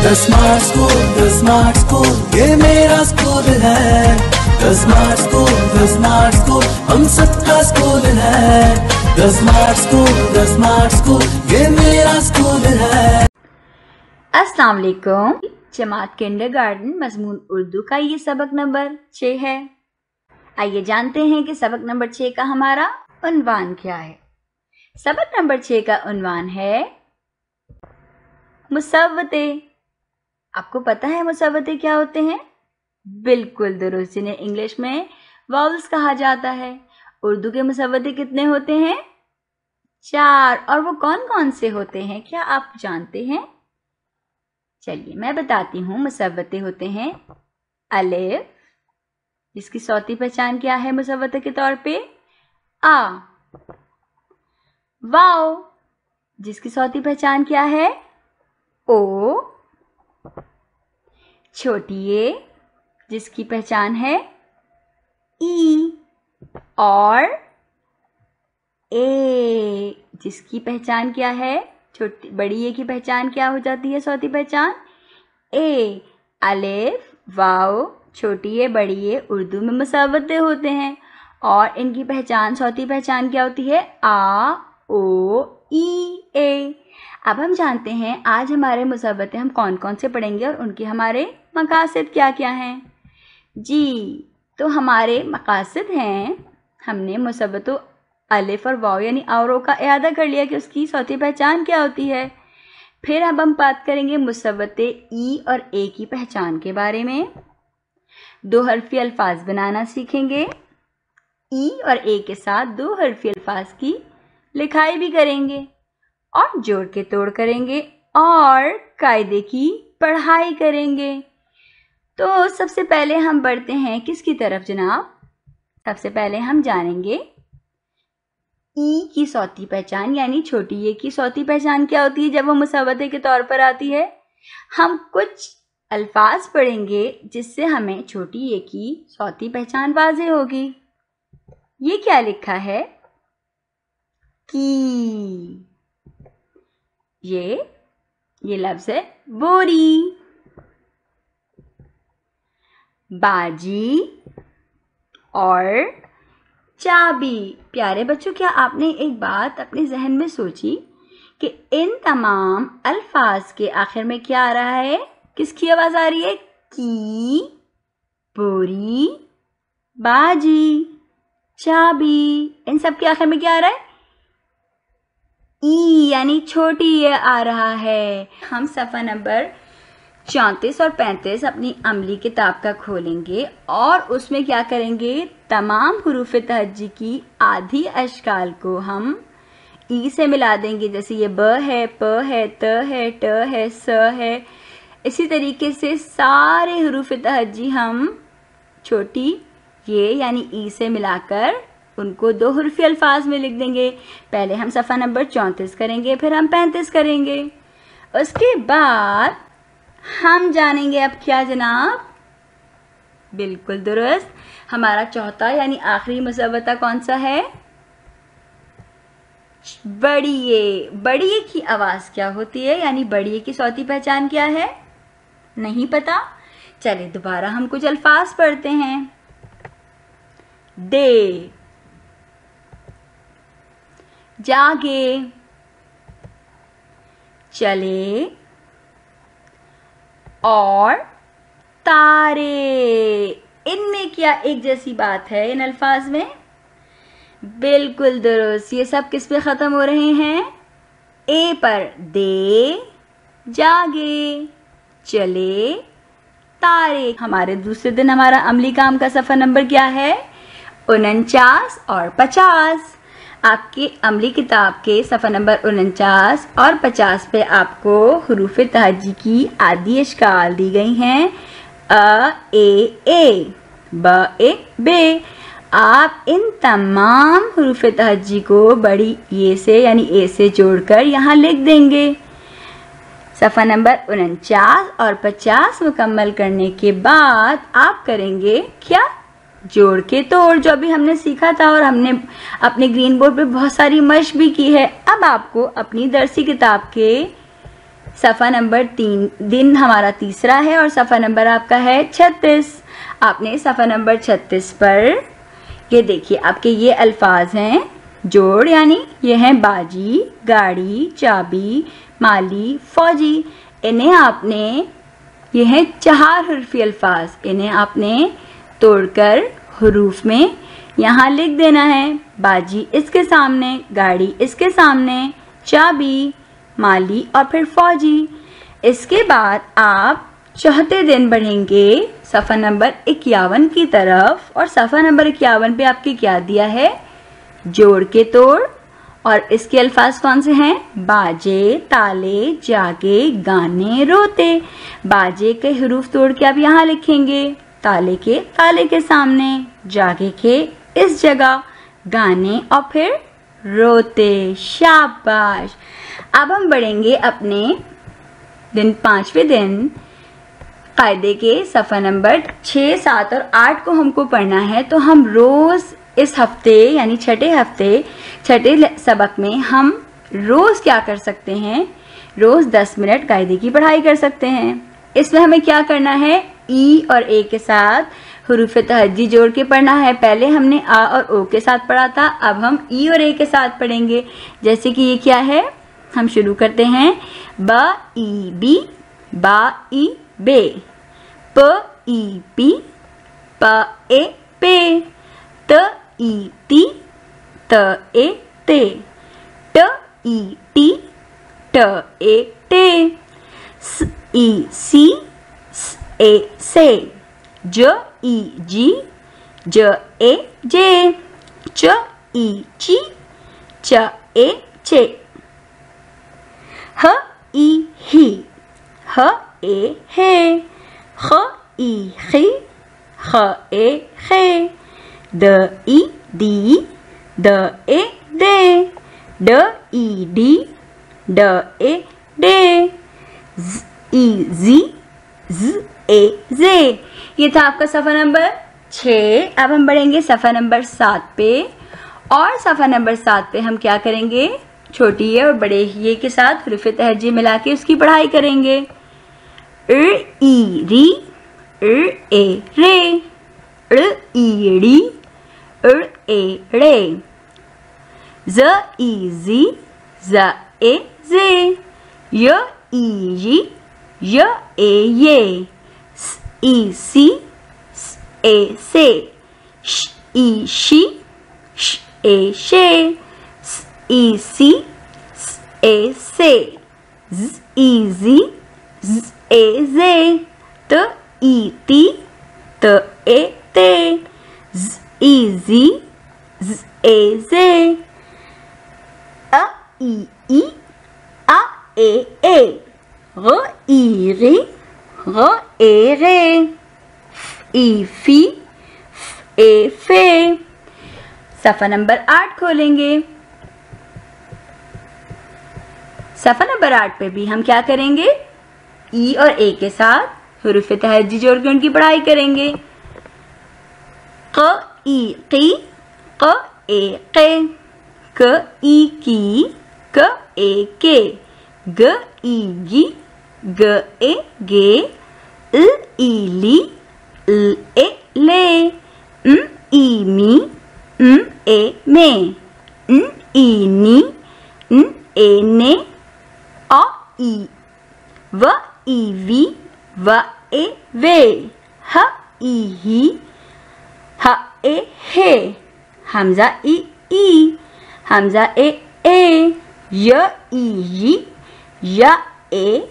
The smart school, ये मेरा school है। द स्मार्ट स्कूल, हम सबका स्कूल है। द स्मार्ट स्कूल, ये मेरा स्कूल है। अस्सलाम वालेकुम। जमात किंडरगार्टन मजमून उर्दू का ये सबक नंबर 6 है। आइए जानते हैं कि सबक नंबर 6 का हमारा उन्वान क्या है। सबक नंबर 6 का उन्वान है मुसव्वते। आपको पता है मुसव्वते क्या होते हैं? बिल्कुल दुरुस्त, जिन्हें इंग्लिश में वावल्स कहा जाता है। उर्दू के मुसव्वते कितने होते हैं? 4। और वो कौन कौन से होते हैं, क्या आप जानते हैं? चलिए मैं बताती हूँ। मुसव्वते होते हैं अलिफ, जिसकी सौती पहचान क्या है मुसव्वते के तौर पे? आ। वाव, जिसकी सौती पहचान क्या है? ओ। छोटी ए, जिसकी पहचान है ई। और ए, जिसकी पहचान क्या है? छोटी बड़ी ए की पहचान क्या हो जाती है सौती पहचान? ए। अलिफ, वाव, छोटी ए, बड़ी ए उर्दू में मुसव्वते होते हैं और इनकी पहचान सौती पहचान क्या होती है? आ, ओ, ई, ए। अब हम जानते हैं आज हमारे मुसव्वते हम कौन कौन से पढ़ेंगे और उनके हमारे मकासद क्या क्या हैं। जी, तो हमारे मकासद हैं, हमने मुसव्वतों अलिफ और वाव यानी औरों का इयादा कर लिया कि उसकी सौती पहचान क्या होती है। फिर अब हम बात करेंगे मुसव्वते ई और ए की पहचान के बारे में। 2 हर्फी अल्फाज बनाना सीखेंगे। ई और ए के साथ 2 हर्फी अल्फाज की लिखाई भी करेंगे और जोड़ के तोड़ करेंगे और कायदे की पढ़ाई करेंगे। तो सबसे पहले हम बढ़ते हैं किसकी तरफ जनाब? सबसे पहले हम जानेंगे ई की सौती पहचान यानी छोटी ए की सौती पहचान क्या होती है जब वो मुसव्वते के तौर पर आती है। हम कुछ अल्फाज पढ़ेंगे जिससे हमें छोटी ए की सौती पहचान वाज़ेह होगी। ये क्या लिखा है? की। ये लफ्ज है बोरी। बाजी और चाबी। प्यारे बच्चों, क्या आपने एक बात अपने जहन में सोची कि इन तमाम अल्फाज के आखिर में क्या आ रहा है? किसकी आवाज आ रही है? की, बोरी, बाजी, चाबी। इन सब के आखिर में क्या आ रहा है? ई यानी छोटी ये आ रहा है। हम सफ़ा नंबर 34 और 35 अपनी अमली किताब का खोलेंगे और उसमें क्या करेंगे? तमाम हुरूफ तहज्जी की आधी अशकाल को हम ई से मिला देंगे। जैसे ये ब है, प है, त है, ट है, स है। इसी तरीके से सारे हुरूफ तहज्जी हम छोटी ये यानी ई से मिलाकर उनको 2 हुर्फी अल्फाज में लिख देंगे। पहले हम सफ़ा नंबर 34 करेंगे, फिर हम 35 करेंगे। उसके बाद हम जानेंगे अब क्या जनाब? बिल्कुल दुरुस्त, हमारा चौथा यानी आखिरी मुसव्वता कौन सा है? बड़ी ए। बड़ी ए की आवाज क्या होती है यानी बड़ी ए की सौती पहचान क्या है? नहीं पता? चलिए दोबारा हम कुछ अल्फाज पढ़ते हैं। दे, जागे, चले और तारे। इनमें क्या एक जैसी बात है इन अल्फाज में? बिल्कुल दुरुस्त, ये सब किस पे खत्म हो रहे हैं? ए पर। दे, जागे, चले, तारे। हमारे दूसरे दिन हमारा अमली काम का सफ़ा नंबर क्या है? 49 और 50। आपके अमली किताब के सफ़ा नंबर 49 और 50 पे आपको हुरूफ तहज्जी की आधी अशकाल दी गई हैं। अ, ए, ब, ए, बे। आप इन तमाम हुरूफ तहज्जी को बड़ी ये से यानी ए से जोड़कर यहाँ लिख देंगे। सफ़ा नंबर 49 और 50 मुकम्मल करने के बाद आप करेंगे क्या? जोड़ के तोड़, जो अभी हमने सीखा था और हमने अपने ग्रीन बोर्ड पे बहुत सारी मश्क भी की है। अब आपको अपनी दरसी किताब के सफ़ा नंबर 3 दिन हमारा तीसरा है और सफ़ा नंबर आपका है 36। आपने सफ़ा नंबर 36 पर ये देखिए आपके ये अल्फाज हैं जोड़, यानी ये हैं बाजी, गाड़ी, चाबी, माली, फौजी। इन्हें आपने, ये हैं 4 हरफी अल्फाज, इन्हें आपने तोड़कर हुरूफ में यहाँ लिख देना है। बाजी इसके सामने, गाड़ी इसके सामने, चाबी, माली और फिर फौजी। इसके बाद आप चौथे दिन बढ़ेंगे सफ़ा नंबर 51 की तरफ और सफ़ा नंबर 51 पे आपके क्या दिया है, जोड़ के तोड़। और इसके अल्फाज कौन से हैं, बाजे, ताले, जागे, गाने, रोते। बाजे के हुरूफ तोड़ के आप यहाँ लिखेंगे, ताले के सामने, जागे के इस जगह, गाने और फिर रोते। शाबाश। अब हम बढ़ेंगे अपने दिन 5वें दिन कायदे के सफ़ा नंबर 6, 7 और 8 को हमको पढ़ना है। तो हम रोज़ इस हफ्ते यानी छठे सबक में हम रोज़ क्या कर सकते हैं, रोज़ 10 मिनट कायदे की पढ़ाई कर सकते हैं। इसमें हमें क्या करना है, ई और ए के साथ हुरूफ तहज्जी जोड़ के पढ़ना है। पहले हमने आ और ओ के साथ पढ़ा था, अब हम ई और ए के साथ पढ़ेंगे। जैसे कि ये क्या है, हम शुरू करते हैं, ब ई बी, बा ई बे, प ई पी, प ए पे, त ई ती, त ए ते, ट ई टी, ट ए टे, स ई सी, स ए से, ज ई जी, ज ए जे, च ई ची, च ए चे, ह ई ही, ह ए हे, ख ई खी, ख ए खे, द ई दी, द ए दे, ड ई डी, ड ए डे, ज ई जी, ज ए जे। ये था आपका सफ़ा नंबर 6। अब हम बढ़ेंगे सफ़ा नंबर 7 पे और सफ़ा नंबर 7 पे हम क्या करेंगे, छोटी ये और बड़े ये के साथ हुरूफ तहज्जी मिला के उसकी पढ़ाई करेंगे। ई री, ए रे, ई डी, ए रे, ज ई जी, ज ए जे, य ई जी, य ए ये, स ई सी, स ए से, श ई शी, श ए शे, स ई सी, स ए से, ज ई जी, ज ए जे, त ई ती, त ए ते, ज ई जी, ज ए जे, अ ई आ ए, ग ई री, ग ए रे, फ ई फी, फ ए फे। सफ़ा नंबर 8 खोलेंगे। सफ़ा नंबर 8 पे भी हम क्या करेंगे, ई और ए के साथ हुरूफ तहज्जी जोड़ के उनकी पढ़ाई करेंगे। क ई की, क ए के, क ई की, क ए के, ग ई गी, ग ए गे, ल ई ली, ल ए ले, ई मी, ए मे, ई नी, ए ने, अ ई, व ई वी, व ए वे, ह ई ही, ह ए हे, हमजा ई, हमजा ए, य ई जी, य ए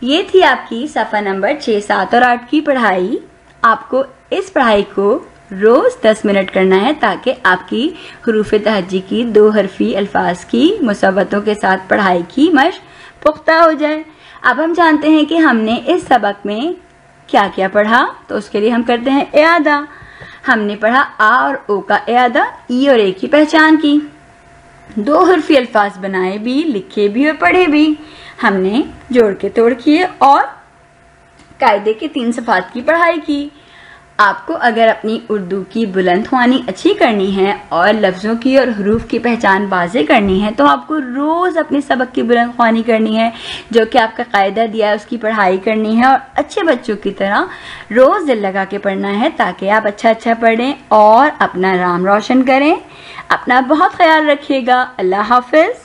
ये थी आपकी सफ़ा नंबर 6, 7 और 8 की पढ़ाई। आपको इस पढ़ाई को रोज़ 10 मिनट करना है ताकि आपकी हुरूफ तहज्जी की 2 हरफी अल्फाज की मुसव्वतों के साथ पढ़ाई की मश्क पुख्ता हो जाए। अब हम जानते हैं कि हमने इस सबक में क्या क्या पढ़ा, तो उसके लिए हम करते हैं इआदा। हमने पढ़ा आ और ओ का इआदा, ई और ए की पहचान की, 2 हरफी अल्फाज बनाए भी, लिखे भी और पढ़े भी। हमने जोड़ के तोड़ किए और कायदे के 3 सफ़ात की पढ़ाई की। आपको अगर अपनी उर्दू की बुलंद ख्वानी अच्छी करनी है और लफ्ज़ों की और हरूफ की पहचान वाज़े करनी है तो आपको रोज़ अपने सबक की बुलंद ख्वानी करनी है, जो कि आपका कायदा दिया है उसकी पढ़ाई करनी है और अच्छे बच्चों की तरह रोज़ दिल लगा के पढ़ना है ताकि आप अच्छा पढ़ें और अपना नाम रोशन करें। अपना बहुत ख्याल रखिएगा। अल्लाह हाफ़िज़।